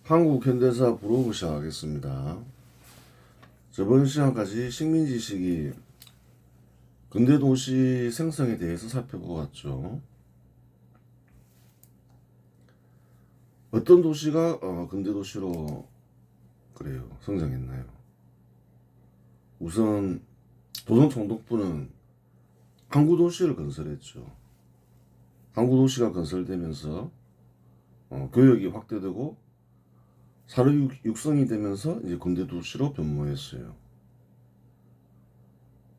한국 현대사 부록을 시작하겠습니다. 저번 시간까지 식민지시기 근대 도시 생성에 대해서 살펴보았죠. 어떤 도시가 근대 도시로 성장했나요? 우선 조선총독부는 항구 도시를 건설했죠. 항구 도시가 건설되면서 교역이 확대되고 산업 육성이 되면서 이제 근대 도시로 변모했어요.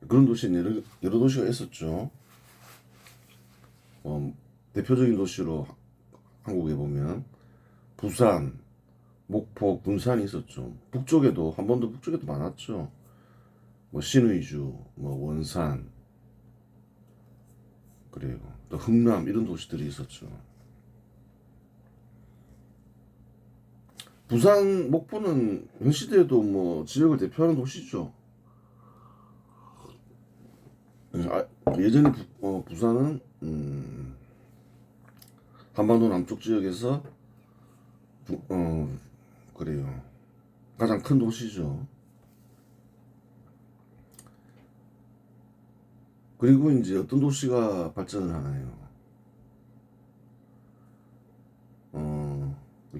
그런 도시는 여러 도시가 있었죠. 대표적인 도시로 한국에 보면 부산, 목포, 군산이 있었죠. 북쪽에도 한반도 북쪽에도 많았죠. 신의주, 원산, 또 흥남 이런 도시들이 있었죠. 부산, 목포는 현 시대에도 지역을 대표하는 도시죠. 예전에 부산은 한반도 남쪽 지역에서 가장 큰 도시죠. 그리고 이제 어떤 도시가 발전을 하나요?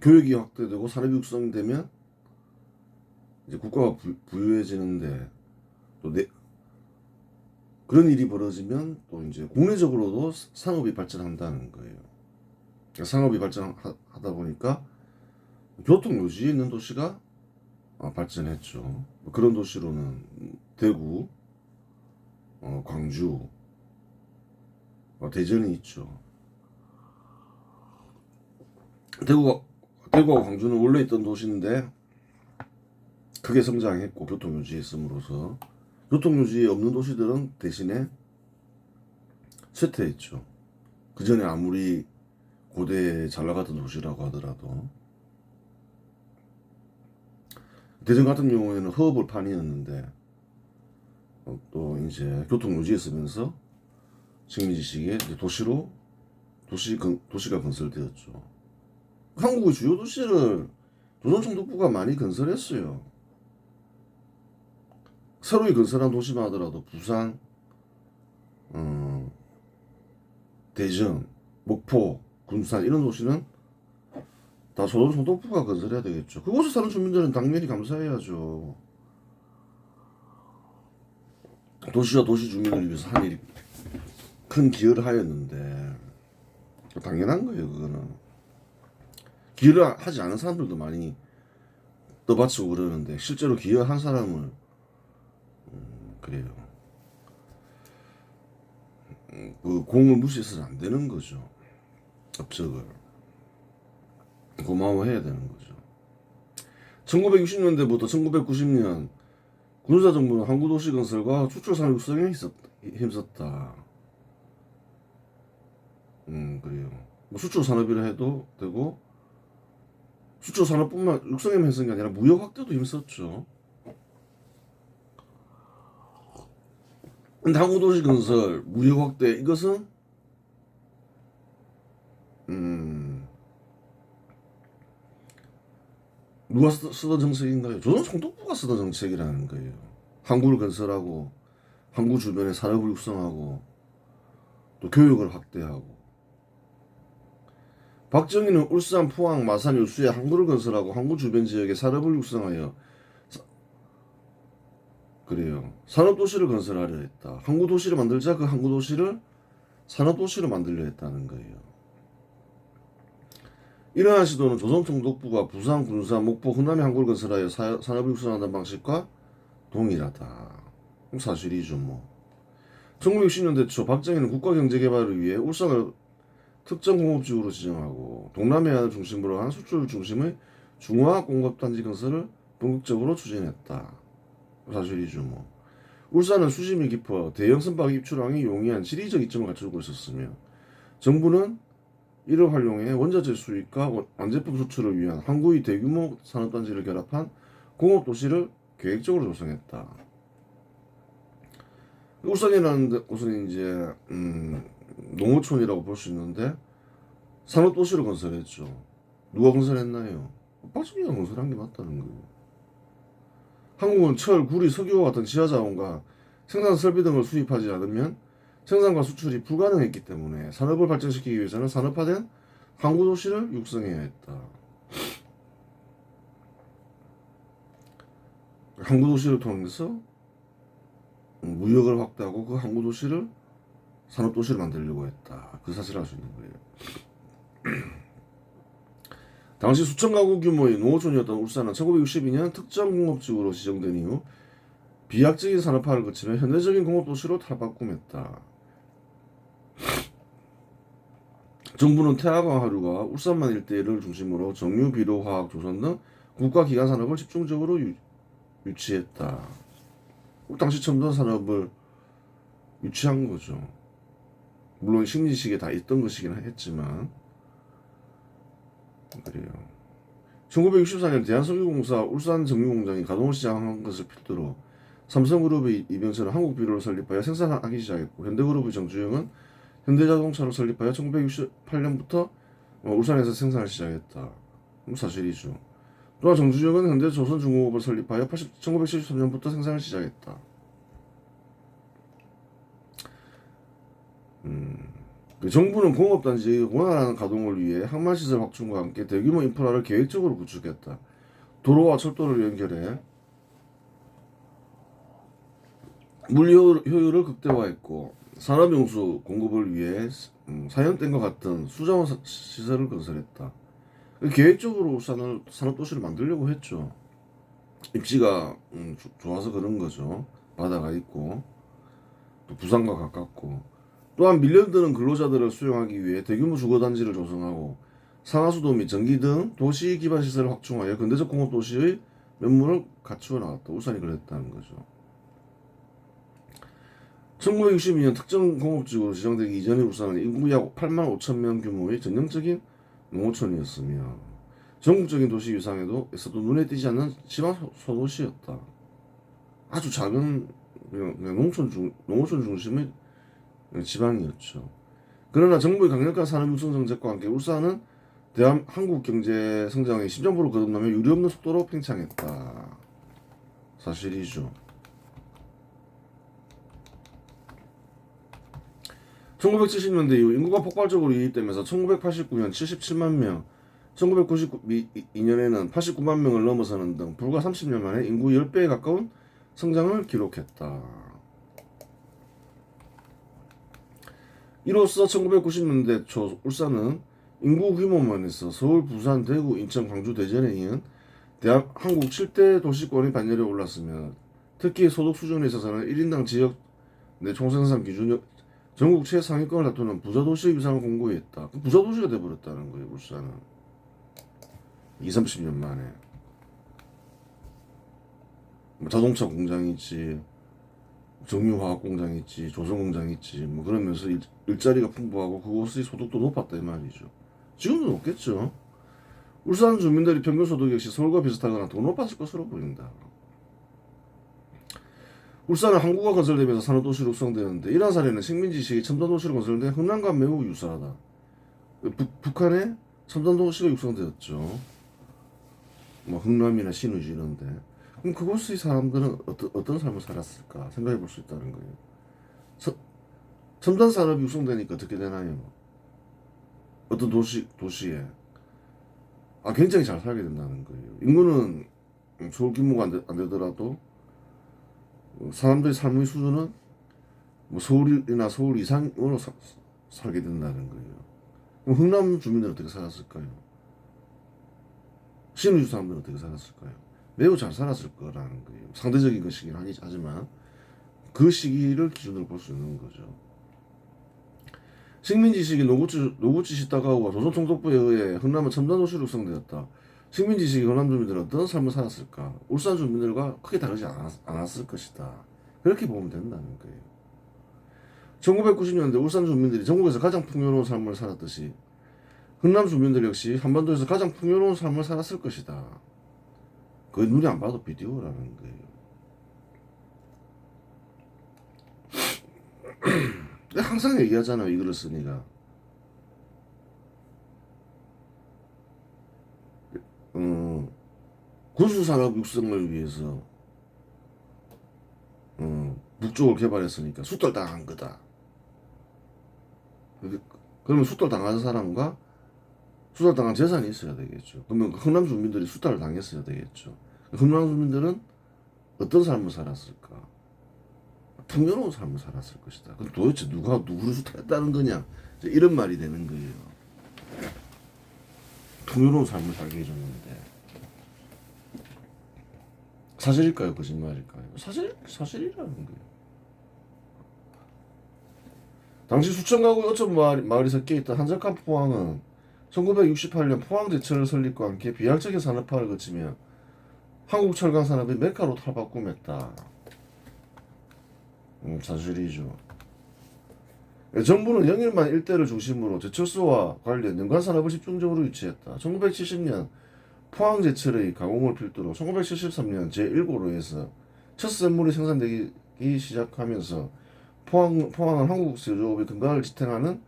교육이 확대되고 산업이 육성되면 이제 국가가 부유해지는데 또 그런 일이 벌어지면 또 이제 국내적으로도 산업이 발전한다는 거예요. 산업이 발전하다 보니까 교통 요지에 있는 도시가 발전했죠. 그런 도시로는 대구, 광주, 대전이 있죠. 대구와 광주는 원래 있던 도시인데 크게 성장했고 교통요지에 있음으로써 교통요지에 없는 도시들은 대신에 쇠퇴했죠. 그 전에 아무리 고대에 잘 나갔던 도시라고 하더라도 대전 같은 경우에는 허허벌판이었는데 또 이제 교통요지에 있으면서 식민지시기에 도시가 건설되었죠. 한국의 주요 도시를 조선총독부가 많이 건설했어요. 새로이 건설한 도시만 하더라도 부산, 대전, 목포, 군산 이런 도시는 다 조선총독부가 건설해야 되겠죠. 그곳에 사는 주민들은 당연히 감사해야죠. 도시와 도시 주민을 위해서 한 일이 큰 기여를 하였는데 당연한 거예요. 그거는 기여를 하지 않은 사람들도 많이 떠받치고 그러는데 실제로 기여한 사람을 그 공을 무시해서는 안 되는 거죠. 업적을 고마워해야 되는 거죠. 1960년대부터 1990년 군사정부는 항구도시 건설과 수출 산업 육성에 힘썼다. 수출 산업이라 해도 되고 수출 산업뿐만 육성에만 힘쓴 게 아니라 무역 확대도 힘썼죠. 근데 항구도시 건설, 무역 확대 이것은 누가 쓰던 정책인가요? 조선총독부가 쓰던 정책이라는 거예요. 항구를 건설하고 항구 주변에 산업을 육성하고 또 교육을 확대하고 박정희는 울산, 포항, 마산, 여수에 항구를 건설하고 항구 주변 지역에 산업을 육성하여 산업도시를 건설하려 했다. 항구도시를 만들자 그 항구도시를 산업도시로 만들려 했다는 거예요. 이러한 시도는 조선총독부가 부산, 군산, 목포, 흥남의 항구를 건설하여 산업을 육성하는 방식과 동일하다. 사실이죠. 1960년대 초 박정희는 국가경제개발을 위해 울산을 특정 공업지구로 지정하고 동남해안을 중심으로 한 수출 중심의 중화 공급단지 건설을 본격적으로 추진했다. 사실이죠. 울산은 수심이 깊어 대형 선박 입출항이 용이한 지리적 이점을 갖추고 있었으며 정부는 이를 활용해 원자재 수입과 완제품 수출을 위한 항구의 대규모 산업단지를 결합한 공업도시를 계획적으로 조성했다. 울산이라는 곳은 이제 농어촌이라고 볼 수 있는데 산업도시를 건설했죠. 누가 건설했나요? 박정희가 건설한 게 맞다는 거예요. 한국은 철, 구리, 석유와 같은 지하자원과 생산 설비 등을 수입하지 않으면 생산과 수출이 불가능했기 때문에 산업을 발전시키기 위해서는 산업화된 항구 도시를 육성해야 했다. 항구 도시를 통해서 무역을 확대하고 그 항구 도시를 산업 도시를 만들려고 했다. 그 사실을 알 수 있는 거예요. 당시 수천 가구 규모의 농어촌이었던 울산은 1962년 특정 공업지구로 지정된 이후 비약적인 산업화를 거치며 현대적인 공업도시로 탈바꿈했다. 정부는 태화강 하류가 울산만 일대를 중심으로 정유, 비료, 화학, 조선 등 국가기관 산업을 집중적으로 유치했다. 당시 첨단 산업을 유치한 거죠. 물론 식민지식에 다 있던 것이긴 했지만 그래요. 1964년 대한석유공사 울산정유공장이 가동을 시작한 것을 필두로 삼성그룹의 이병철은 한국비료를 설립하여 생산하기 시작했고 현대그룹의 정주영은 현대자동차를 설립하여 1968년부터 울산에서 생산을 시작했다. 사실이죠. 또한 정주영은 현대조선중공업을 설립하여 1973년부터 생산을 시작했다. 정부는 공업단지의 원활한 가동을 위해 항만시설 확충과 함께 대규모 인프라를 계획적으로 구축했다. 도로와 철도를 연결해 물효율을 극대화했고 산업용수 공급을 위해 사연댐과 같은 수자원 시설을 건설했다. 계획적으로 울산을 산업도시를 만들려고 했죠. 입지가 좋아서 그런 거죠. 바다가 있고 또 부산과 가깝고 또한 밀려드는 근로자들을 수용하기 위해 대규모 주거단지를 조성하고 상하수도 및 전기 등 도시 기반 시설을 확충하여 근대적 공업 도시의 면모를 갖추어 나갔다. 울산이 그랬다는 거죠. 1962년 특정 공업지구로 지정되기 이전의 울산은 인구 약 8만 5천 명 규모의 전형적인 농어촌이었으며 전국적인 도시 위상에서도 눈에 띄지 않는 지방 소도시였다. 아주 작은 그냥 농어촌 중심의 지방이었죠. 그러나 정부의 강력한 산업 육성 정책과 함께 울산은 한국 경제 성장의 심장부로 거듭나며 유례없는 속도로 팽창했다. 사실이죠. 1970년대 이후 인구가 폭발적으로 유입되면서 1989년 77만 명, 1992년에는 89만 명을 넘어서는 등 불과 30년 만에 인구 10배에 가까운 성장을 기록했다. 이로써 1990년대 초 울산은 인구 규모면에서 서울, 부산, 대구, 인천, 광주, 대전에 이은 한국 7대 도시권의 반열에 올랐으며 특히 소득 수준에 있어서는 1인당 지역 내 총생산 기준이 전국 최상위권을 다투는 부자도시의 위상을 공고했다. 부자도시가 돼버렸다는 거예요. 울산은 20, 30년 만에 자동차 공장이 있지, 정유화학 공장이 있지, 조선공장이 있지, 그러면서 일자리가 풍부하고 그곳의 소득도 높았다 이 말이죠. 지금도 높겠죠. 울산 주민들의 평균 소득 역시 서울과 비슷하거나 더 높았을 것으로 보인다. 울산은 항구가 건설되면서 산업도시로 육성되는데 이러한 사례는 식민지식이 첨단도시로 건설된 흥남과 매우 유사하다. 북한에 첨단도시가 육성되었죠. 흥남이나 신의주 이런데 그럼 그곳의 사람들은 어떤 삶을 살았을까 생각해 볼 수 있다는 거예요. 첨단 산업이 육성되니까 어떻게 되나요? 어떤 도시에 굉장히 잘 살게 된다는 거예요. 인구는 서울 규모가 안 되더라도 사람들의 삶의 수준은 서울이나 서울 이상으로 살게 된다는 거예요. 그럼 흥남 주민들은 어떻게 살았을까요? 신의주 사람들은 어떻게 살았을까요? 매우 잘 살았을 거라는 거예요. 상대적인 것이긴 하지만 그 시기를 기준으로 볼 수 있는 거죠. 식민지식이 노구치 시다가오와 조선총독부에 의해 흥남은 첨단도시로 육성되었다. 식민지식이 흥남 주민들은 어떤 삶을 살았을까? 울산 주민들과 크게 다르지 않았을 것이다. 그렇게 보면 된다는 거예요. 1990년대 울산 주민들이 전국에서 가장 풍요로운 삶을 살았듯이 흥남 주민들 역시 한반도에서 가장 풍요로운 삶을 살았을 것이다. 그 눈이 안 봐도 비디오라는 거예요. 항상 얘기하잖아요. 이 글을 쓰니까. 군수산업 육성을 위해서 북쪽을 개발했으니까 수탈당한 거다. 그러면 수탈당한 사람과 수탈당한 재산이 있어야 되겠죠. 그러면 흥남 주민들이 수탈을 당했어야 되겠죠. 흥남 주민들은 어떤 삶을 살았을까? 풍요로운 삶을 살았을 것이다. 그럼 도대체 누가 누구를 수탈했다는 거냐? 이런 말이 되는 거예요. 풍요로운 삶을 살게 해줬는데 사실일까요? 거짓말일까요? 사실이라는 거예요. 당시 수천 가구 5천 마을이 섞여있던 한적한 포항은 1968년 포항제철 설립과 함께 비약적인 산업화를 거치며 한국 철강 산업의 메카로 탈바꿈했다. 사실이죠. 정부는 영일만 일대를 중심으로 제철소와 관련 연관 산업을 집중적으로 유치했다. 1970년 포항제철의 가공을 필두로 1973년 제1고로에서 첫 샘물이 생산되기 시작하면서 포항은 한국 제조업의 근간을 지탱하는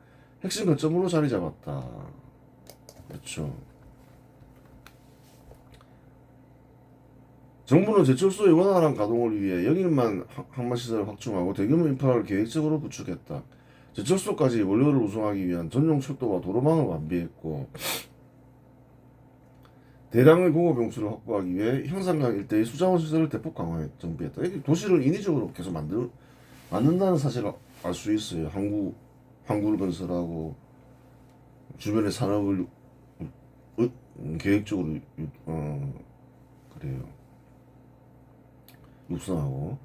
핵심 거점으로 자리 잡았다. 그렇죠. 정부는 제철소의 원활한 가동을 위해 영일만 항만시설을 확충하고 대규모 인프라를 계획적으로 구축했다. 제철소까지 원료를 운송하기 위한 전용 철도와 도로망을 완비했고 대량의 공업 용수를 확보하기 위해 형산강 일대의 수자원 시설을 대폭 정비했다. 이게 도시를 인위적으로 계속 만든다는 사실을 알 수 있어요. 항구를 건설하고 주변의 산업을 계획적으로 그래요. 육성하고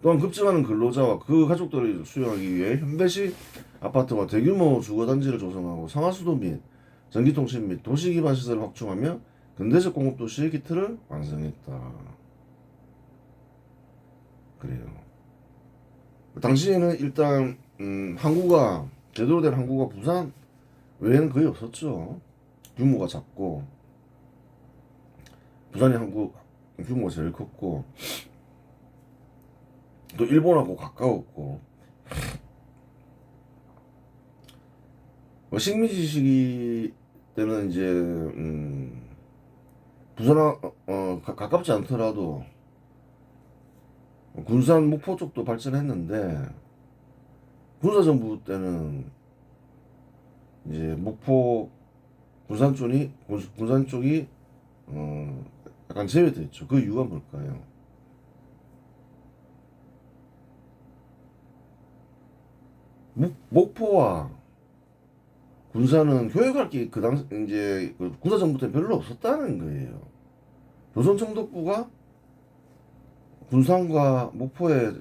또한 급증하는 근로자와 그 가족들을 수용하기 위해 현대식 아파트와 대규모 주거단지를 조성하고 상하수도 및 전기통신 및 도시기반 시설을 확충하며 근대적 공업도시의 기틀을 완성했다. 그래요. 당시에는 일단 항구가 제대로 된 항구가 부산 외에는 거의 없었죠. 규모가 작고 부산이 항구 규모가 제일 컸고 또 일본하고 가까웠고 식민지 시기 때는 이제 부산 가깝지 않더라도 군산 목포 쪽도 발전했는데 군사정부 때는 이제 목포 군산 쪽이 약간 제외됐죠. 그 이유가 뭘까요? 목포와 군산은 교역할 게 그 당시 이제 군사정부 때 별로 없었다는 거예요. 조선총독부가 군산과 목포에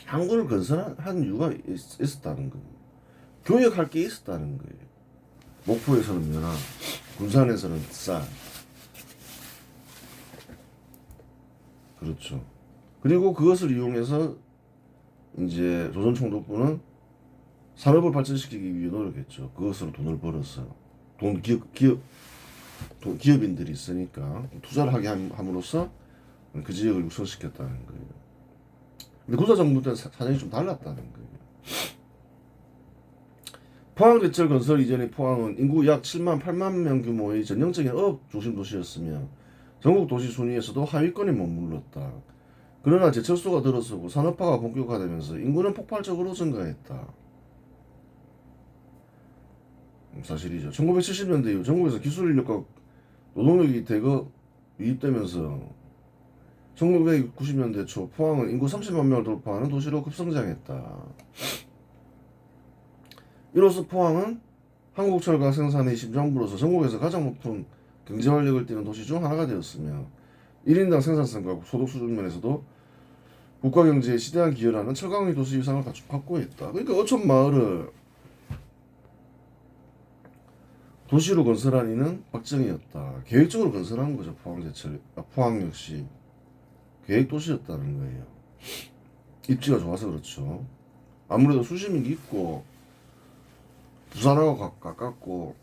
항구를 건설한 이유가 있었다는 거예요. 교역할 게 있었다는 거예요. 목포에서는 면화, 군산에서는 쌀. 그렇죠. 그리고 그것을 이용해서 이제 조선총독부는 산업을 발전시키기 위해 노력했죠. 그것으로 돈을 벌어서 기업인들이 있으니까 투자를 하게 함으로써 그 지역을 육성시켰다는 거예요. 근데 군사정부 때는 사정이 좀 달랐다는 거예요. 포항제철 건설 이전의 포항은 인구 약 7만 8만 명 규모의 전형적인 어업 중심 도시였으며 전국 도시 순위에서도 하위권에 머물렀다. 그러나 제철소가 들어서고 산업화가 본격화되면서 인구는 폭발적으로 증가했다. 사실이죠. 1970년대 이후 전국에서 기술 인력과 노동력이 대거 유입되면서 1990년대 초 포항은 인구 30만 명을 돌파하는 도시로 급성장했다. 이로써 포항은 한국철강 생산의 심장부로서 전국에서 가장 높은 경제활력을 띠는 도시 중 하나가 되었으며 1인당 생산성과 소득 수준 면에서도 국가경제에 시대한 기여를 하는 철강의 도시 위상을 확보했다. 그러니까 어촌 마을을 도시로 건설한 이는 박정희였다. 계획적으로 건설한 거죠. 포항 역시 계획 도시였다는 거예요. 입지가 좋아서 그렇죠. 아무래도 수심이 깊고 부산하고 가깝고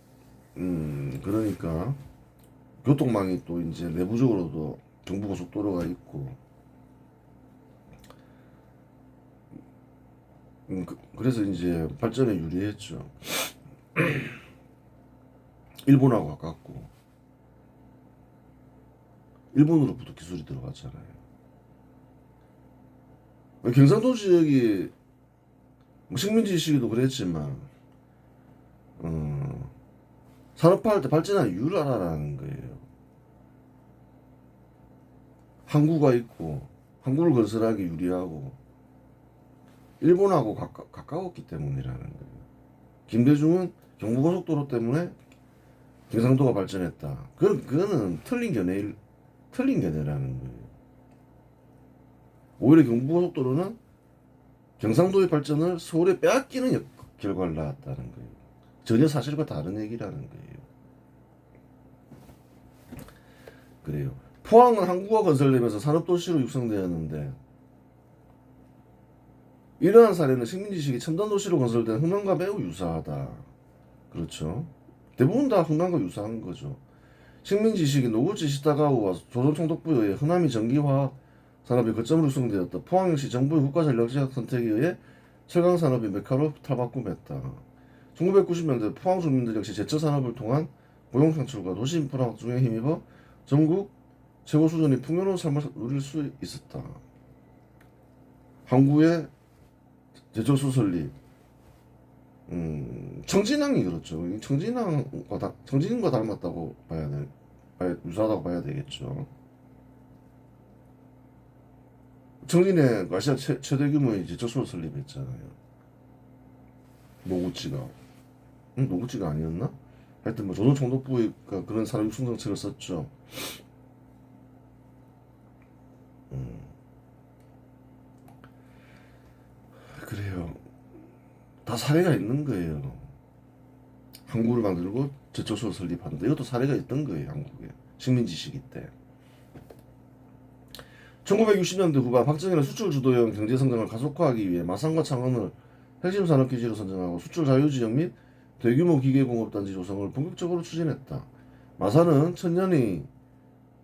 그러니까 교통망이 또 이제 내부적으로도 경부고속도로가 있고 그래서 이제 발전에 유리했죠. 일본하고 가깝고 일본으로부터 기술이 들어갔잖아요. 경상도 지역이 뭐 식민지 시기도 그랬지만 산업화할 때 발전한 이유를 알아라는 거예요. 항구가 있고 항구를 건설하기 유리하고 일본하고 가까웠기 때문이라는 거예요. 김대중은 경부고속도로 때문에 경상도가 발전했다. 그거는 틀린 견해라는 거예요. 오히려 경부고속도로는 경상도의 발전을 서울에 빼앗기는 결과를 낳았다는 거예요. 전혀 사실과 다른 얘기라는 거예요. 그래요. 포항은 항구가 건설되면서 산업도시로 육성되었는데 이러한 사례는 식민지 시기 첨단도시로 건설된 흥남과 매우 유사하다. 그렇죠. 대부분 다 흥남과 유사한 거죠. 식민지 시기 노구지 시다가오와 조선 총독부에 의해 흥남이 전기화학 산업의 거점으로 육성되었다. 포항 역시 정부의 국가전략적 선택에 의해 철강 산업의 메카로 탈바꿈했다. 1990년대 포항 주민들 역시 제철 산업을 통한 고용 창출과 도시 인프라 확충에 힘입어 전국 최고 수준의 풍요로운 삶을 누릴 수 있었다. 항구의 제철소 설립, 청진항이 그렇죠. 청진과 닮았다고 유사하다고 봐야 되겠죠. 청진에 아시아 최대 규모의 제철소를 설립했잖아요. 노구찌가. 노구찌가 아니었나? 하여튼 뭐 조선 총독부가 그런 산업 육성 정책을 썼죠. 그래요. 다 사례가 있는 거예요. 항구를 만들고 제철소를 설립하는데 이것도 사례가 있던 거예요. 한국에 식민지 시기 때. 1960년대 후반 박정희는 수출 주도형 경제 성장을 가속화하기 위해 마산과 창원을 핵심 산업기지로 선정하고 수출 자유지역 및 대규모 기계공업단지 조성을 본격적으로 추진했다. 마산은 천년의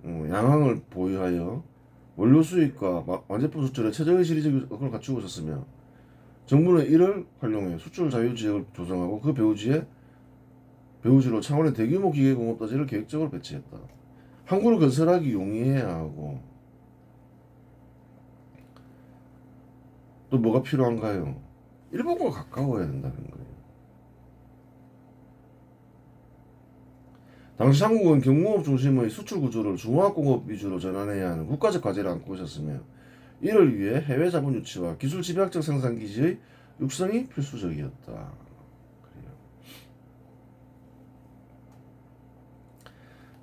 양항을 보유하여 원료 수입과 완제품 수출에 최적의 지리적을 갖추고 있었으며 정부는 이를 활용해 수출 자유지역을 조성하고 그 배후지로 창원의 대규모 기계공업단지를 계획적으로 배치했다. 항구를 건설하기 용이해야 하고 또 뭐가 필요한가요? 일본과 가까워야 된다는 거예요. 당시 한국은 경무업 중심의 수출 구조를 중화학공업 위주로 전환해야 하는 국가적 과제를 안고 있었으며 이를 위해 해외 자본 유치와 기술 집약적 생산 기지의 육성이 필수적이었다. 그래요.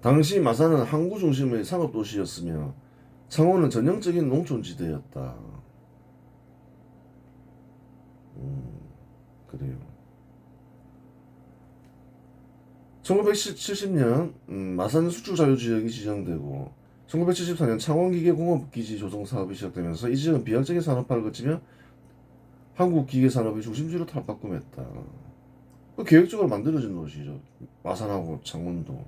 당시 마산은 항구 중심의 상업 도시였으며 창원은 전형적인 농촌지대였다. 그래요. 1970년 마산 수출 자유지역이 지정되고 1974년 창원기계공업기지 조성 사업이 시작되면서 이 지역은 비약적인 산업화를 거치며 한국 기계산업의 중심지로 탈바꿈했다. 계획적으로 만들어진 도시죠. 마산하고 창원도.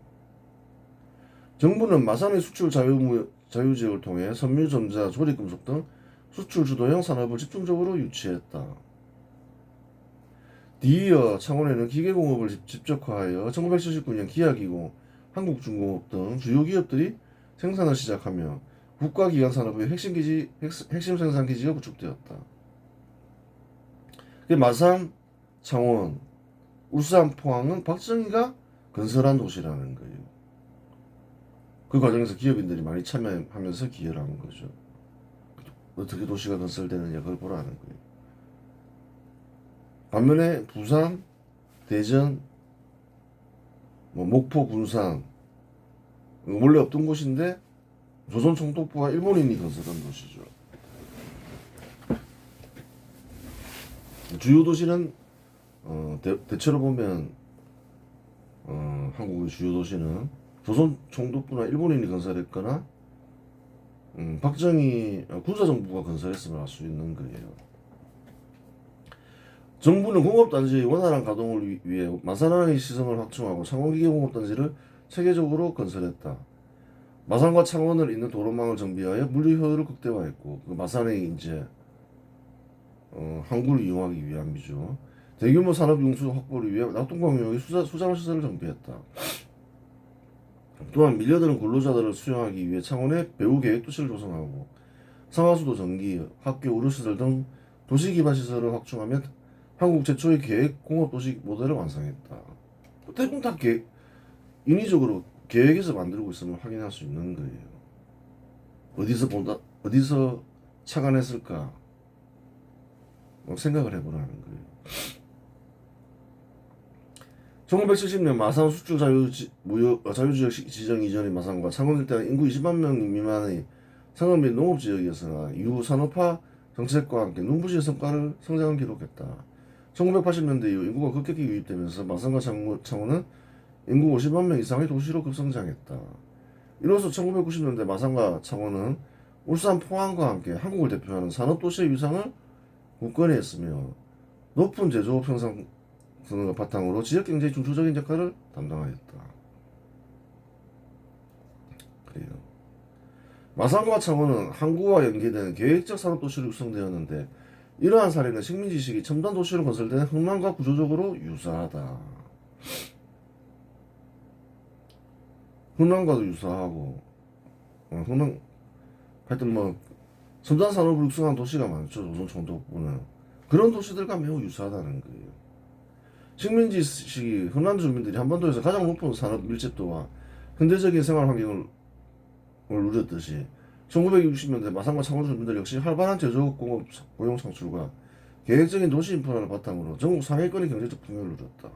정부는 마산의 수출 자유지역을 통해 섬유, 전자, 조립금속 등 수출 주도형 산업을 집중적으로 유치했다. 뒤이어 창원에는 기계공업을 집적화하여 1979년 기아기공, 한국중공업 등 주요 기업들이 생산을 시작하며 국가기관 산업의 핵심 생산기지가 구축되었다. 마산, 창원, 울산, 포항은 박정희가 건설한 도시라는 거예요. 그 과정에서 기업인들이 많이 참여하면서 기여를 한 거죠. 어떻게 도시가 건설되느냐 그걸 보라는 거예요. 반면에 부산, 대전, 목포, 군산 원래 없던 곳인데 조선 총독부와 일본인이 건설한 도시죠. 주요 도시는 대체로 보면 한국의 주요 도시는 조선 총독부나 일본인이 건설했거나 박정희 군사정부가 건설했음을 알 수 있는 거예요. 정부는 공업단지의 원활한 가동을 위해 마산항의 시설을 확충하고 창원기계공업단지를 체계적으로 건설했다. 마산과 창원을 잇는 도로망을 정비하여 물류 효율을 극대화했고 그 마산의 이제 항구를 이용하기 위함이죠. 대규모 산업 용수 확보를 위해 낙동강 용역의 수자원 시설을 정비했다. 또한 밀려드는 근로자들을 수용하기 위해 창원에 배후 계획도시를 조성하고 상하수도 전기, 학교, 의료시설 등 도시기반시설을 확충하며 한국 최초의 계획 공업도시 모델을 완성했다. 대부분 다 인위적으로 계획에서 만들고 있으면 확인할 수 있는 거예요. 어디서 착안했을까? 생각을 해보라는 거예요. 1970년 마산 수출 자유지역 지정 이전의 마산과 창원 일대는 인구 20만 명 미만의 상업 및 농업지역이었으나 이후 산업화 정책과 함께 눈부신 성장을 기록했다. 1980년대 이후 인구가 급격히 유입되면서 마산과 창원은 인구 50만 명 이상의 도시로 급성장했다. 이로써 1990년대 마산과 창원은 울산, 포항과 함께 한국을 대표하는 산업도시의 위상을 굳건히 했으며 높은 제조업 형성을 바탕으로 지역경제의 중추적인 역할을 담당하였다. 그래요. 마산과 창원은 항구와 연계된 계획적 산업도시로 육성되었는데 이러한 사례는 식민지 시기 첨단 도시로 건설된 흥남과 구조적으로 유사하다. 흥남과도 유사하고 흥남 하여튼 뭐 첨단 산업을 육성한 도시가 많죠. 조선 총독부는 그런 도시들과 매우 유사하다는 거예요. 식민지 시기 흥남 주민들이 한반도에서 가장 높은 산업 밀집도와 현대적인 생활 환경을 누렸듯이 1960년대 마산과 창원 주민들 역시 활발한 제조업 공업 고용 창출과 계획적인 도시 인프라를 바탕으로 전국 상위권의 경제적 풍요를 누렸다.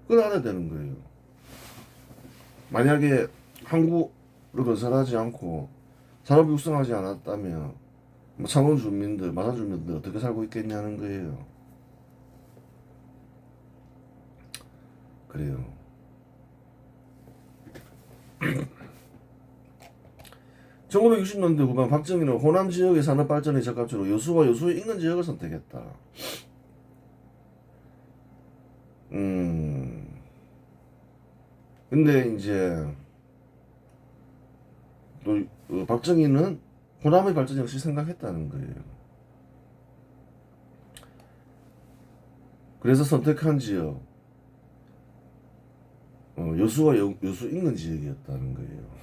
그걸 알아야 되는 거예요. 만약에 항구를 건설하지 않고 산업 육성하지 않았다면 창원 주민들, 마산 주민들 어떻게 살고 있겠냐는 거예요. 그래요. 1960년대 후반 박정희는 호남 지역의 산업 발전에 적합적으로 여수와 여수의 인근 지역을 선택했다. 근데 이제 또 박정희는 호남의 발전 역시 생각했다는 거예요. 그래서 선택한 지역 여수와 여수 인근 지역이었다는 거예요.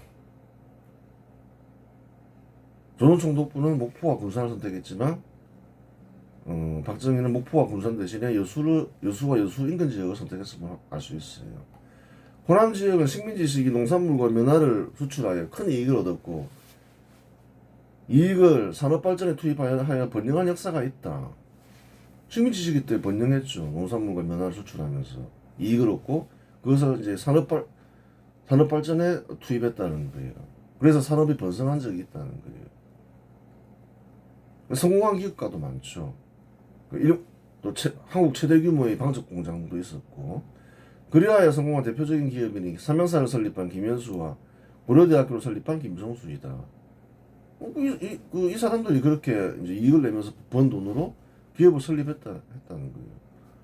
조선 총독부는 목포와 군산을 선택했지만 박정희는 목포와 군산 대신에 여수와 여수 인근 지역을 선택했음을 알 수 있어요. 호남 지역은 식민지 시기 농산물과 면화를 수출하여 큰 이익을 얻었고 이익을 산업 발전에 투입하여 번영한 역사가 있다. 식민지 시기 때 번영했죠. 농산물과 면화를 수출하면서 이익을 얻고 그것을 이제 산업 발전에 투입했다는 거예요. 그래서 산업이 번성한 적이 있다는 거예요. 성공한 기업가도 많죠. 또 한국 최대 규모의 방적 공장도 있었고 그리하여 성공한 대표적인 기업인이 삼양사를 설립한 김현수와 고려대학교를 설립한 김성수이다. 이 사람들이 그렇게 이제 이익을 내면서 번 돈으로 기업을 설립했다는 거예요.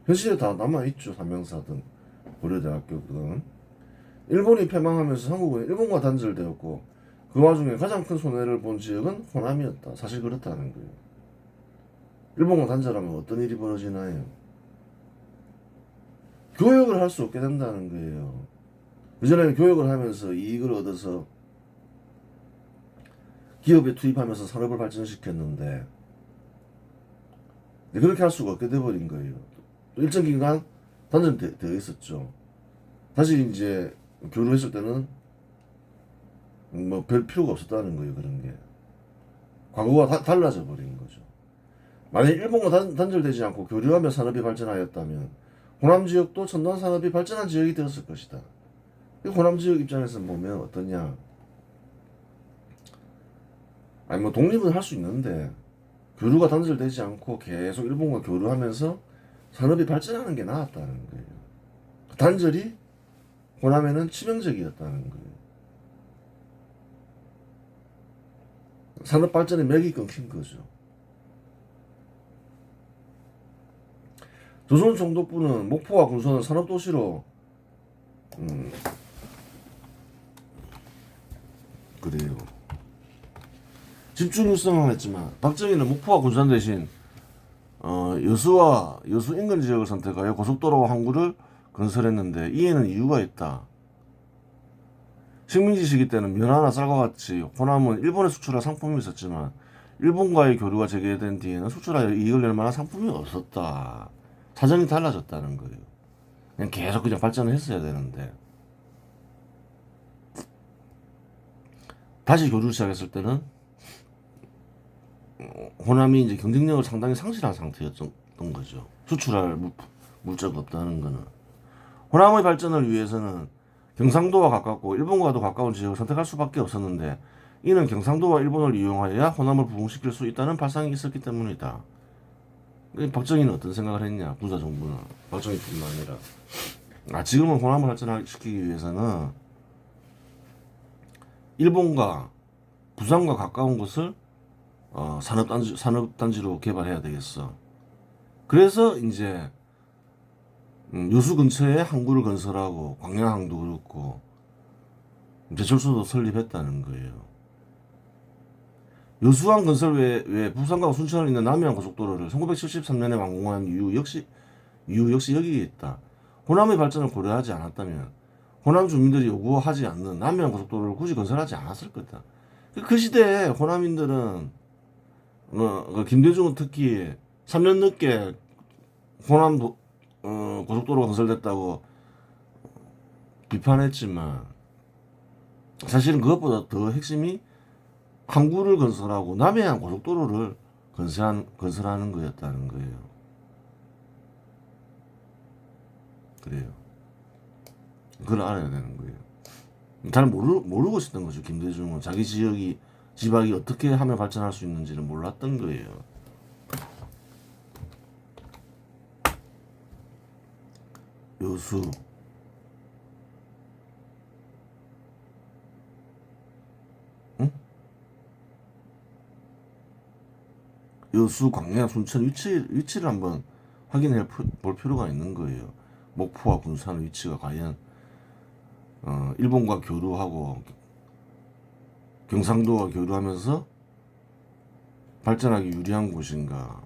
현실에 다 남아있죠. 삼양사든 고려대학교든. 일본이 패망하면서 한국은 일본과 단절되었고 그 와중에 가장 큰 손해를 본 지역은 호남이었다. 사실 그렇다는 거예요. 일본과 단절하면 어떤 일이 벌어지나요? 교역을 할 수 없게 된다는 거예요. 그전에는 교역을 하면서 이익을 얻어서 기업에 투입하면서 산업을 발전시켰는데 그렇게 할 수가 없게 돼버린 거예요. 또 일정 기간 단절되어 있었죠. 다시 이제 교류했을 때는 뭐 별 필요가 없었다는 거예요. 그런 게 과거와 달라져 버린 거죠. 만약 일본과 단절되지 않고 교류하며 산업이 발전하였다면 호남 지역도 첨단 산업이 발전한 지역이 되었을 것이다. 호남 지역 입장에서 보면 어떠냐? 아니 뭐 독립은 할 수 있는데 교류가 단절되지 않고 계속 일본과 교류하면서 산업이 발전하는 게 나았다는 거예요. 단절이 호남에는 치명적이었다는 거예요. 산업 발전의 맥이 끊긴 거죠. 조선 총독부는 목포와 군선을 산업도시로 그래요. 집중 육성을 했지만 박정희는 목포와 군산 대신 여수와 여수 인근 지역을 선택하여 고속도로와 항구를 건설했는데 이에는 이유가 있다. 식민지 시기 때는 면화나 쌀과 같이 호남은 일본에 수출할 상품이 있었지만 일본과의 교류가 재개된 뒤에는 수출하여 이익을 낼 만한 상품이 없었다. 사정이 달라졌다는 거예요. 그냥 계속 그냥 발전을 했어야 되는데 다시 교류를 시작했을 때는 호남이 이제 경쟁력을 상당히 상실한 상태였던 거죠. 수출할 물자가 없다는 거는. 호남의 발전을 위해서는 경상도와 가깝고 일본과도 가까운 지역을 선택할 수밖에 없었는데 이는 경상도와 일본을 이용하여야 호남을 부흥시킬 수 있다는 발상이 있었기 때문이다. 박정희는 어떤 생각을 했냐? 군사정부는 박정희뿐만 아니라 지금은 호남을 발전시키기 위해서는 일본과 부산과 가까운 곳을 산업단지로 개발해야 되겠어. 그래서 이제 여수 근처에 항구를 건설하고 광양항도 그렇고 제철소도 설립했다는 거예요. 여수항 건설 외에 부산과 순천을 잇는 남해안 고속도로를 1973년에 완공한 이유 역시 여기에 있다. 호남의 발전을 고려하지 않았다면 호남 주민들이 요구하지 않는 남해안 고속도로를 굳이 건설하지 않았을 거다. 그 시대에 호남인들은 김대중은 특히 3년 늦게 호남 고속도로가 건설됐다고 비판했지만 사실은 그것보다 더 핵심이 항구를 건설하고 남해안 고속도로를 건설하는 거였다는 거예요. 그래요. 그걸 알아야 되는 거예요. 잘 모르고 있었던 거죠. 김대중은 자기 지박이 어떻게 하면 발전할 수 있는지를 몰랐던 거예요. 여수 응? 여수, 광양, 순천 위치를 한번 확인해 볼 필요가 있는 거예요. 목포와 군산의 위치가 과연 일본과 교류하고 경상도와 교류하면서 발전하기 유리한 곳인가?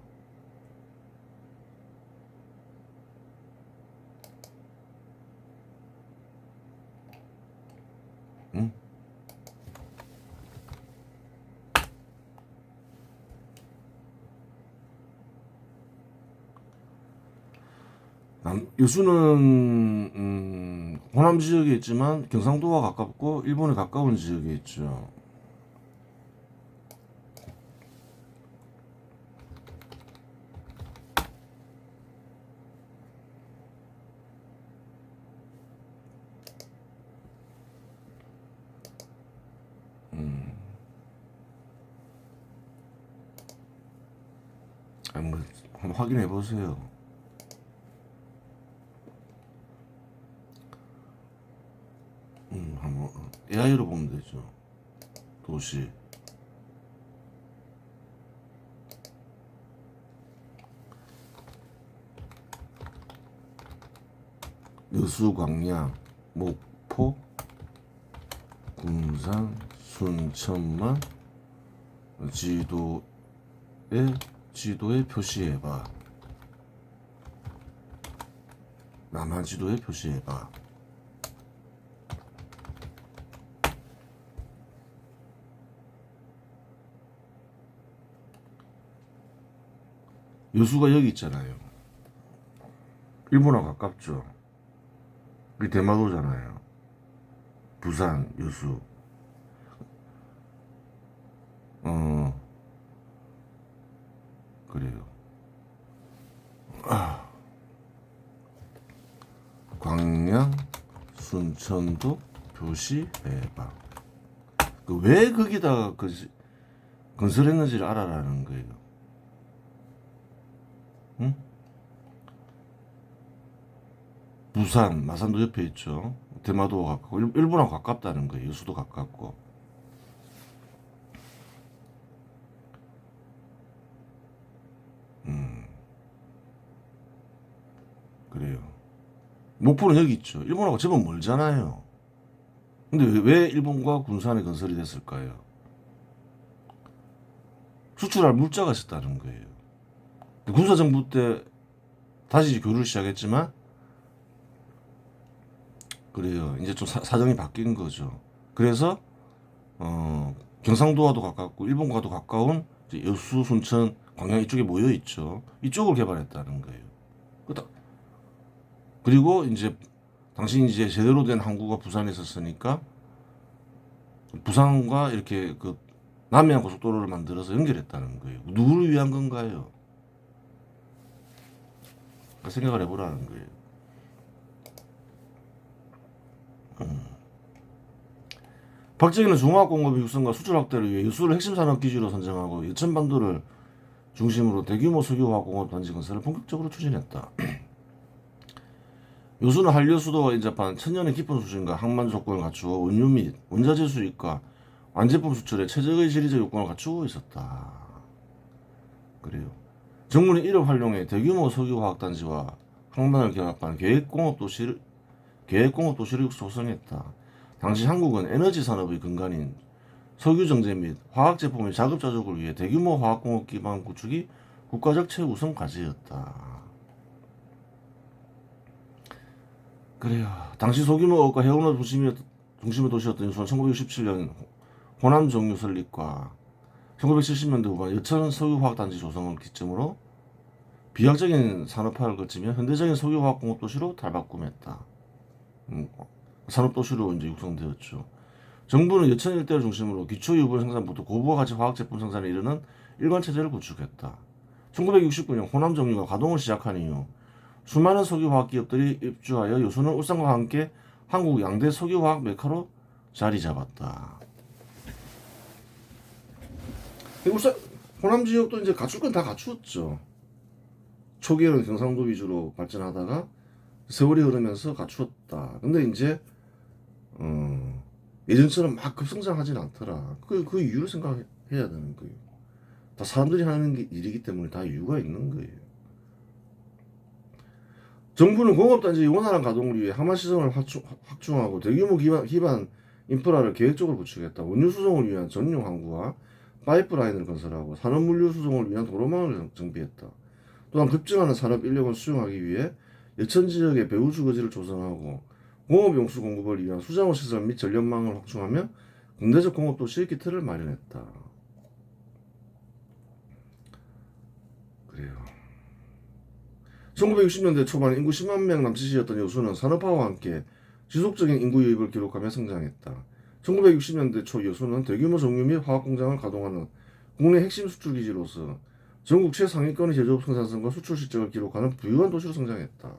응? 여수는 호남 지역에 있지만 경상도와 가깝고 일본에 가까운 지역에 있죠. 한번 확인해 보세요. 한번 AI로 보면 되죠. 도시 여수, 광양, 목포, 군산, 순천만 지도에 표시해봐. 남한 지도에 표시해봐. 여수가 여기 있잖아요. 일본하고 가깝죠. 이게 대마도잖아요. 부산, 여수. 그래요. 광양, 순천도 표시해봐. 왜 거기다가 건설했는지를 알아라는 거예요. 응? 부산, 마산도 옆에 있죠. 대마도가 가깝고 일본하고 가깝다는 거예요. 여수도 가깝고. 그래요. 목포는 여기 있죠. 일본하고 제법 멀잖아요. 근데 왜 일본과 군산에 건설이 됐을까요? 수출할 물자가 있었다는 거예요. 군사정부 때 다시 교류를 시작했지만 그래요. 이제 좀 사정이 바뀐 거죠. 그래서 경상도와도 가깝고 일본과도 가까운 이제 여수, 순천, 광양 이쪽에 모여 있죠. 이쪽을 개발했다는 거예요. 그리고 이제 당시 이제 제대로 된 항구가 부산에 있었으니까 부산과 이렇게 그 남해안 고속도로를 만들어서 연결했다는 거예요. 누구를 위한 건가요? 생각을 해보라는 거예요. 박정희는 중화공업의 육성과 수출 확대를 위해 여수를 핵심 산업 기지로 선정하고 예천반도를 중심으로 대규모 석유화학공업 단지 건설을 본격적으로 추진했다. 여수는 한류 수도와 인접한 천년의 깊은 수준과 항만 조건을 갖추어 원유 및 원자재 수입과 완제품 수출에 최적의 지리적 요건을 갖추고 있었다. 그래요. 정부는 이를 활용해 대규모 석유화학단지와 항만을 결합한 계획공업도시를 조성했다. 당시 한국은 에너지 산업의 근간인 석유 정제 및 화학 제품의 자급자족을 위해 대규모 화학공업 기반 구축이 국가적 최우선 과제였다. 그래요. 당시 소규모업과 해운업 중심의 도시였던 여수는 1967년 호남 정유 설립과 1970년대 후반 여천 석유화학단지 조성을 기점으로 비약적인 산업화를 거치며 현대적인 석유화학공업 도시로 탈바꿈했다. 산업도시로 이제 육성되었죠. 정부는 여천 일대를 중심으로 기초유불 생산부터 고부가 가치 화학 제품 생산에 이르는 일관 체제를 구축했다. 1969년 호남 정유가 가동을 시작한 이후 수많은 석유화학 기업들이 입주하여 여수는 울산과 함께 한국 양대 석유화학 메카로 자리 잡았다. 울산 호남 지역도 이제 갖출 건 다 갖추었죠. 초기에는 경상도 위주로 발전하다가 세월이 흐르면서 갖추었다. 근데 이제 예전처럼 막 급성장하진 않더라. 그 이유를 생각해야 되는 거예요. 다 사람들이 하는 일이기 때문에 다 이유가 있는 거예요. 정부는 공업단지 원활한 가동을 위해 하마시설을 확충하고 대규모 기반 인프라를 계획적으로 구축했다. 원유 수송을 위한 전용 항구와 파이프라인을 건설하고 산업물류 수송을 위한 도로망을 정비했다. 또한 급증하는 산업 인력을 수용하기 위해 예천 지역의 배후 주거지를 조성하고 공업용수 공급을 위한 수자원 시설 및 전력망을 확충하며 근대적 공업도시의 기틀을 마련했다. 그래요. 1960년대 초반 인구 10만 명 남짓이었던 여수는 산업화와 함께 지속적인 인구 유입을 기록하며 성장했다. 1960년대 초 여수는 대규모 정유 및 화학공장을 가동하는 국내 핵심 수출기지로서 전국 최상위권의 제조업 생산성과 수출 실적을 기록하는 부유한 도시로 성장했다.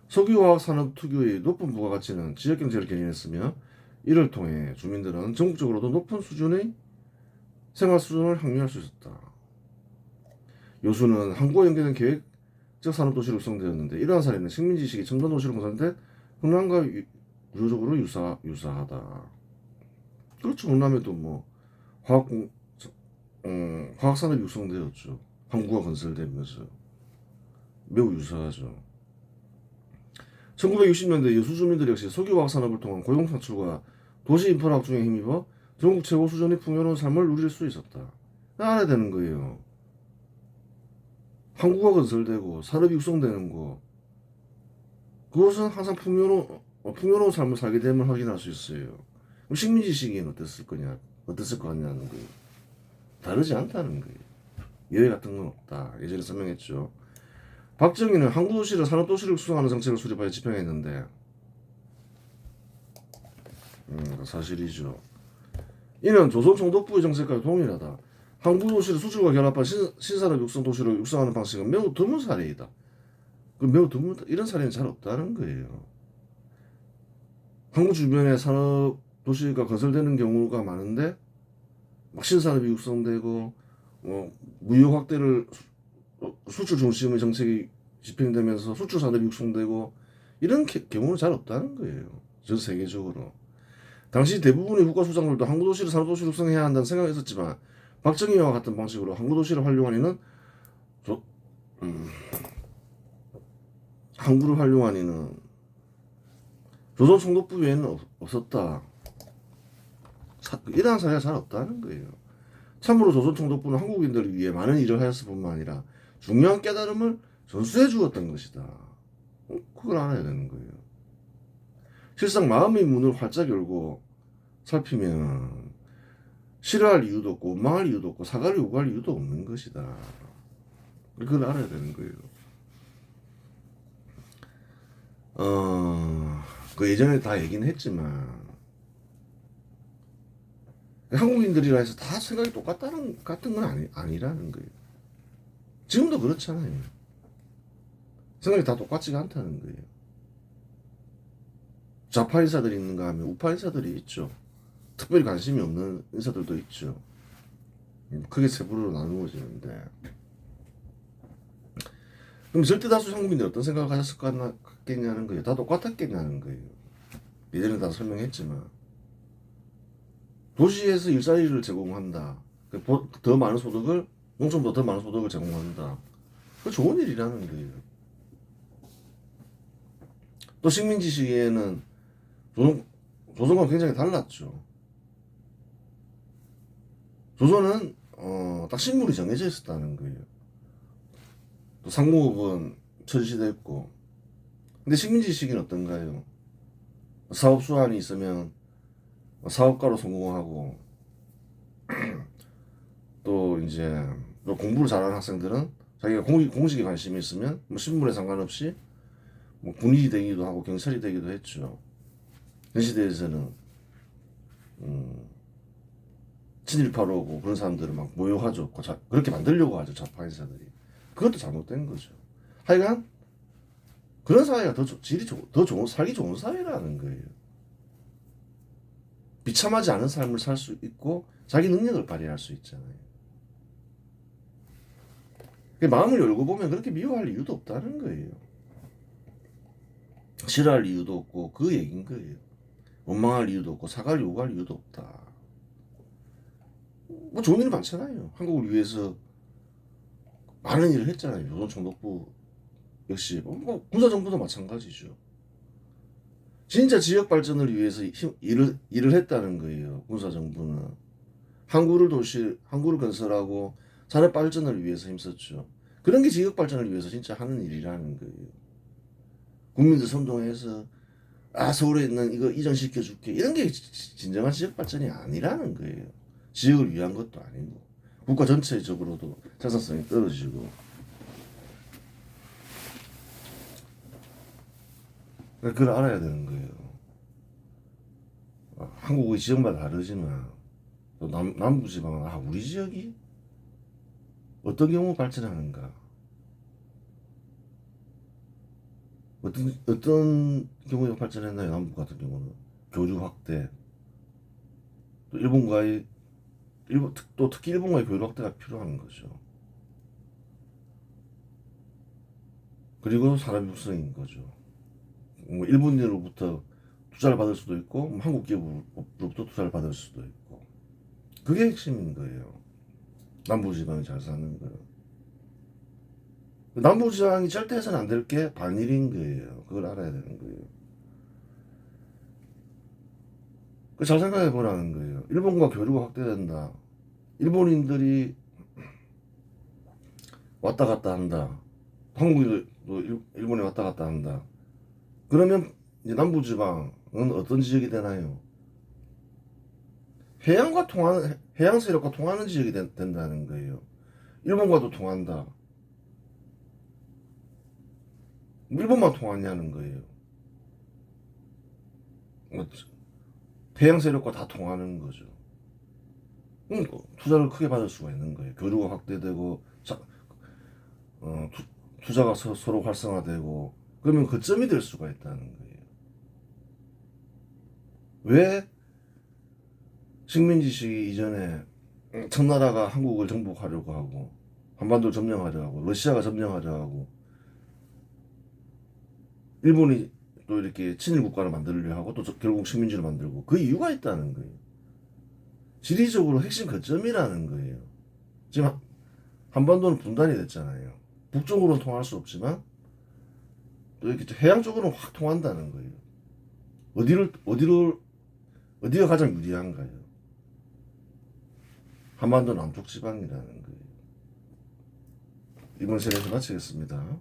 석유화학 산업 특유의 높은 부가가치는 지역경제를 견인했으며 이를 통해 주민들은 전국적으로도 높은 수준의 생활 수준을 향유할 수 있었다. 여수는 항구와 연계된 계획적 산업도시로 육성되었는데 이러한 사례는 식민지식이 첨단도시로 공산된 흥남과 유적으로 유사하다. 그렇죠. 흥남에도 뭐 화학산업이 육성되었죠. 항구가 건설되면서 매우 유사하죠. 1960년대 여수 주민들 역시 석유화학 산업을 통한 고용 창출과 도시 인프라 확충에 힘입어 전국 최고 수준의 풍요로운 삶을 누릴 수 있었다. 알아야 되는 거예요. 항구가 건설되고 산업이 육성되는 거, 그것은 항상 풍요로운 삶을 살게 됨을 확인할 수 있어요. 그럼 식민지 시기에는 어땠을 것 같냐는 거예요. 다르지 않다는 거예요. 예외 같은 건 없다. 예전에 설명했죠. 박정희는 항구도시를 산업도시를 육성하는 정책을 수립하여 집행했는데 사실이죠. 이는 조선 총독부의 정책과 동일하다. 항구도시를 수출과 결합한 신산업 육성 도시로 육성하는 방식은 매우 드문 사례이다. 매우 드문 이런 사례는 잘 없다는 거예요. 항구 주변에 산업 도시가 건설되는 경우가 많은데 막 신산업이 육성되고 무역 확대를 수출 중심의 정책이 집행되면서 수출 산업이 육성되고 이런 경우는 잘 없다는 거예요. 전 세계적으로. 당시 대부분의 국가 수장들도 항구도시를 산업도시로 육성해야 한다는 생각이 있었지만 박정희와 같은 방식으로 항구도시를 활용한 이는 항구를 활용한 이는 조선 총독부 외에는 없었다. 이러한 사례가 잘 없다는 거예요. 참으로 조선 총독부는 한국인들을 위해 많은 일을 하였을 뿐만 아니라 중요한 깨달음을 전수해 주었던 것이다. 그걸 알아야 되는 거예요. 실상 마음의 문을 활짝 열고 살피면 싫어할 이유도 없고 원망할 이유도 없고 사과를 요구할 이유도 없는 것이다. 그걸 알아야 되는 거예요. 그 예전에 다 얘기는 했지만 한국인들이라 해서 다 생각이 같은 건 아니라는 거예요. 지금도 그렇잖아요. 생각이 다 똑같지가 않다는 거예요. 좌파 인사들이 있는가 하면 우파 인사들이 있죠. 특별히 관심이 없는 인사들도 있죠. 크게 세 부류로 나누어지는데, 그럼 절대 다수 한국인들이 어떤 생각을 가졌을 것 같겠냐는 거예요. 다 똑같았겠냐는 거예요. 예전에 다 설명했지만 도시에서 일자리를 제공한다. 더 많은 소득을, 농촌보다 더 많은 소득을 제공한다. 그 좋은 일이라는 거예요. 또 식민지 시기에는 조선과 굉장히 달랐죠. 조선은 딱 식물이 정해져 있었다는 거예요. 또 상공업은 철시됐고, 근데 식민지 시기는 어떤가요? 사업 수완이 있으면 사업가로 성공하고, 또 이제 또 공부를 잘하는 학생들은 자기가 공식에 관심이 있으면 뭐 신분에 상관없이 뭐 군인이 되기도 하고 경찰이 되기도 했죠. 그 시대에서는 친일파로 오고 그런 사람들을 막 모욕하죠. 그렇게 만들려고 하죠, 좌파 인사들이. 그것도 잘못된 거죠. 하여간 그런 사회가 더 좋은, 살기 좋은 사회라는 거예요. 비참하지 않은 삶을 살 수 있고 자기 능력을 발휘할 수 있잖아요. 마음을 열고 보면 그렇게 미워할 이유도 없다는 거예요. 싫어할 이유도 없고 그 얘기인 거예요. 원망할 이유도 없고 사과를 요구할 이유도 없다. 뭐 좋은 일 많잖아요. 한국을 위해서 많은 일을 했잖아요. 조선총독부 역시 뭐 군사정부도 마찬가지죠. 진짜 지역 발전을 위해서 일을 했다는 거예요. 군사정부는 항구를 건설하고 산업 발전을 위해서 힘썼죠. 그런 게 지역 발전을 위해서 진짜 하는 일이라는 거예요. 국민들 선동해서 서울에 있는 이거 이전시켜 줄게 이런 게 진정한 지역 발전이 아니라는 거예요. 지역을 위한 것도 아니고 국가 전체적으로도 생산성이 떨어지고. 그걸 알아야 되는 거예요. 한국의 지역마다 다르지만 또 남부지방은 우리 지역이 어떤 경우 발전하는가, 어떤 경우에 발전했나요? 남부 같은 경우는 교류 확대, 또 특히 일본과의 교류 확대가 필요한 거죠. 그리고 산업 육성인 거죠. 뭐 일본인으로부터 투자를 받을 수도 있고 한국 기업으로부터 투자를 받을 수도 있고, 그게 핵심인 거예요. 남부지방이 잘 사는 거예요. 남부지방이 절대 해서는 안 될 게 반일인 거예요. 그걸 알아야 되는 거예요. 잘 생각해 보라는 거예요. 일본과 교류가 확대된다. 일본인들이 왔다 갔다 한다. 한국인도 일본에 왔다 갔다 한다. 그러면 이제 남부지방은 어떤 지역이 되나요? 해양 세력과 통하는 지역이 된다는 거예요. 일본과도 통한다. 일본만 통하냐는 거예요. 해양 세력과 다 통하는 거죠. 투자를 크게 받을 수가 있는 거예요. 교류가 확대되고 투자가 서로 활성화되고, 그러면 거점이 될 수가 있다는 거예요. 왜 식민지 시기 이전에 청나라가 한국을 정복하려고 하고 한반도를 점령하려 하고 러시아가 점령하려 하고 일본이 또 이렇게 친일 국가를 만들려 하고 또 결국 식민지를 만들고, 그 이유가 있다는 거예요. 지리적으로 핵심 거점이라는 거예요. 지금 한반도는 분단이 됐잖아요. 북쪽으로는 통할 수 없지만 또 이렇게 해양 쪽으로는 확 통한다는 거예요. 어디가 가장 유리한가요? 한반도 남쪽 지방이라는 거예요. 이번 시간에서 마치겠습니다.